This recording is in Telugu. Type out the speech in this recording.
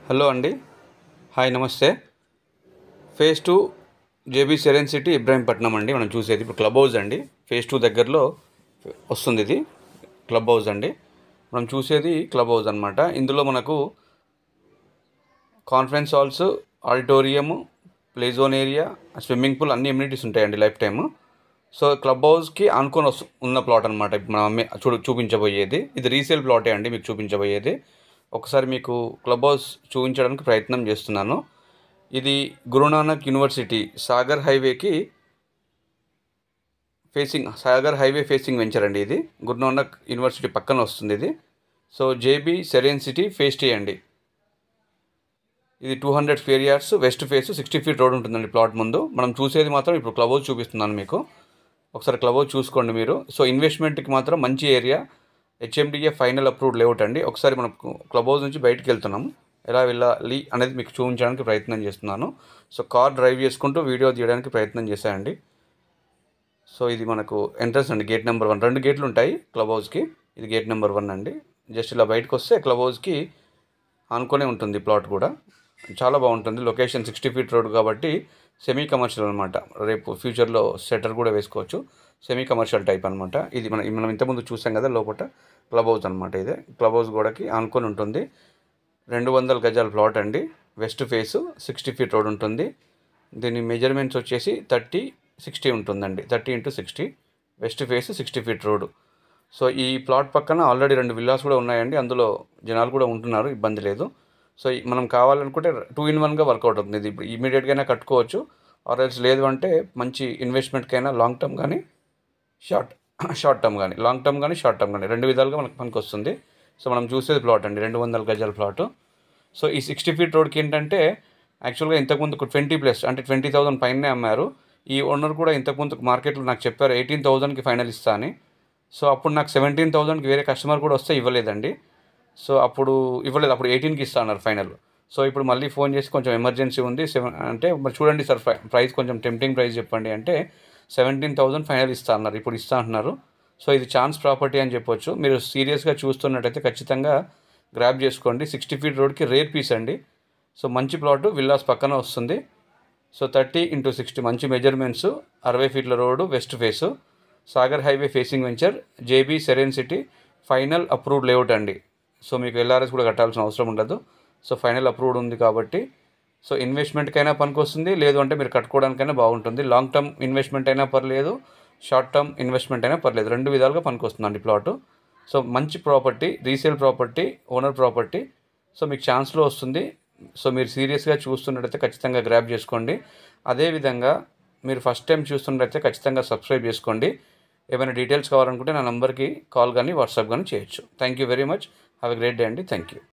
హలో అండి. హాయ్, నమస్తే. Phase 2 JB serene city Ibrahimpatnam అండి. మనం చూసేది ఇప్పుడు క్లబ్ హౌస్ అండి. ఫేజ్ 2 దగ్గరలో వస్తుంది. ఇది క్లబ్ హౌస్ అండి. మనం చూసేది క్లబ్ హౌస్ అనమాట. ఇందులో మనకు conference halls, auditorium, play zone area, swimming pool అన్ని ఎమ్యూనిటీస్ ఉంటాయండి లైఫ్ టైము. సో క్లబ్ హౌస్కి ఆనుకొని ఉన్న ప్లాట్ అనమాట. ఇప్పుడు మనం చూపించబోయేది ఇది రీసేల్ ప్లాటే అండి. మీకు చూపించబోయేది ఒకసారి మీకు క్లబ్ హౌస్ చూపించడానికి ప్రయత్నం చేస్తున్నాను. ఇది Guru Nanak university Sagar highway facing venture అండి. ఇది గురునానక్ యూనివర్సిటీ పక్కన వస్తుంది ఇది. So JB serene city phase 2 అండి. ఇది 200 square yards, west face, 60 feet road ఉంటుందండి ప్లాట్ ముందు. మనం చూసేది మాత్రం ఇప్పుడు క్లబ్ హౌస్ చూపిస్తున్నాను మీకు. ఒకసారి క్లబ్ హౌస్ చూసుకోండి మీరు. సో ఇన్వెస్ట్మెంట్కి మాత్రం మంచి area, HMDA final approved layout అండి. ఒకసారి మనం క్లబ్ హౌస్ నుంచి బయటికి వెళ్తున్నాము, ఎలా వెళ్ళాలి అనేది మీకు చూపించడానికి ప్రయత్నం చేస్తున్నాను. సో కార్ డ్రైవ్ చేసుకుంటూ వీడియో తీయడానికి ప్రయత్నం చేశానండి. సో ఇది మనకు ఎంట్రన్స్ అండి, గేట్ నెంబర్ 1. 2 గేట్లు ఉంటాయి క్లబ్ హౌస్కి. ఇది గేట్ నెంబర్ 1 అండి. జస్ట్ ఇలా బయటకు వస్తే క్లబ్ హౌస్కి ఆనుకొనే ఉంటుంది ప్లాట్ కూడా. చాలా బాగుంటుంది లొకేషన్. 60 ఫీట్ రోడ్ కాబట్టి సెమీ కమర్షియల్ అనమాట. రేపు ఫ్యూచర్లో సెటర్ కూడా వేసుకోవచ్చు. సెమీ కమర్షియల్ టైప్ అనమాట. ఇది మనం ఇంతకుముందు చూసాం కదా, లోపల క్లబ్ హౌస్ అనమాట. ఇదే క్లబ్ హౌస్ గోడకి ఆనుకొని ఉంటుంది. 200 గజాల ప్లాట్ అండి. వెస్ట్ ఫేసు, 60 ఫీట్ రోడ్ ఉంటుంది. దీని మెజర్మెంట్స్ వచ్చేసి 30-60 ఉంటుందండి. 30x60, west face, 60 feet road. So ఈ ప్లాట్ పక్కన ఆల్రెడీ 2 విల్లాస్ కూడా ఉన్నాయండి. అందులో జనాలు కూడా ఉంటున్నారు, ఇబ్బంది లేదు. సో మనం కావాలనుకుంటే 2-in-1గా వర్కౌట్ అవుతుంది. ఇది ఇప్పుడు ఇమీడియట్గానే కట్టుకోవచ్చు, ఆర్ఎల్స్ లేదు అంటే మంచి ఇన్వెస్ట్మెంట్కైనా లాంగ్ టర్మ్ కానీ షార్ట్ టర్మ్ కానీ, లాంగ్ టర్మ్ కానీ షార్ట్ టర్మ్ కానీ 2 విధాలుగా మనకు పనికి వస్తుంది. సో మనం చూసేది ప్లాట్ అండి, 200 గజాల ప్లాటు. సో ఈ 60 ఫీట్ రోడ్కి ఏంటంటే యాక్చువల్గా ఇంతకుముందు 20+ అంటే 20,000 పైనే అమ్మారు. ఈ ఓనర్ కూడా ఇంతకుముందు మార్కెట్లో నాకు చెప్పారు 18,000కి ఫైనల్ ఇస్తా అని. సో అప్పుడు నాకు 17,000కి వేరే కస్టమర్ కూడా వస్తే ఇవ్వలేదండి. సో అప్పుడు 18కి ఇస్తా అన్నారు ఫైనల్. సో ఇప్పుడు మళ్ళీ ఫోన్ చేసి కొంచెం ఎమర్జెన్సీ ఉంది అంటే మరి చూడండి సార్, ప్రైస్ కొంచెం టెంప్టింగ్ ప్రైస్ చెప్పండి అంటే 17,000 ఫైనల్ ఇస్తా అన్నారు. ఇప్పుడు ఇస్తా అంటున్నారు. సో ఇది ఛాన్స్ ప్రాపర్టీ అని చెప్పొచ్చు. మీరు సీరియస్గా చూస్తున్నట్టయితే ఖచ్చితంగా గ్రాబ్ చేసుకోండి. 60 ఫీట్ రోడ్కి రేర్ పీస్ అండి. సో మంచి ప్లాటు, విల్లాస్ పక్కన వస్తుంది. సో 30x60 మంచి మెజర్మెంట్స్, 60 ఫీట్ల road, west face, Sagar highway facing venture, JB serene city final approved layout అండి. సో మీకు ఎల్ఆర్ఎస్ కూడా కట్టాల్సిన అవసరం ఉండదు. సో ఫైనల్ అప్రూవ్డ్ ఉంది కాబట్టి సో ఇన్వెస్ట్మెంట్కైనా పనికి వస్తుంది, లేదు అంటే మీరు కట్టుకోవడానికైనా బాగుంటుంది. లాంగ్ టర్మ్ ఇన్వెస్ట్మెంట్ అయినా పర్లేదు, షార్ట్ టర్మ్ ఇన్వెస్ట్మెంట్ అయినా పర్లేదు, 2 విధాలుగా పనికి వస్తుందండి ప్లాటు. సో మంచి property, resale property, owner property. So మీకు ఛాన్స్లో వస్తుంది. సో మీరు సీరియస్గా చూస్తున్నట్టయితే ఖచ్చితంగా గ్రాబ్ చేసుకోండి. అదేవిధంగా మీరు ఫస్ట్ టైం చూస్తున్నట్టయితే ఖచ్చితంగా సబ్స్క్రైబ్ చేసుకోండి. ఏమైనా డీటెయిల్స్ కావాలనుకుంటే నా నంబర్కి కాల్ కానీ వాట్సాప్ కానీ చేయొచ్చు. Thank you very much. Have a great day అండి. Thank you.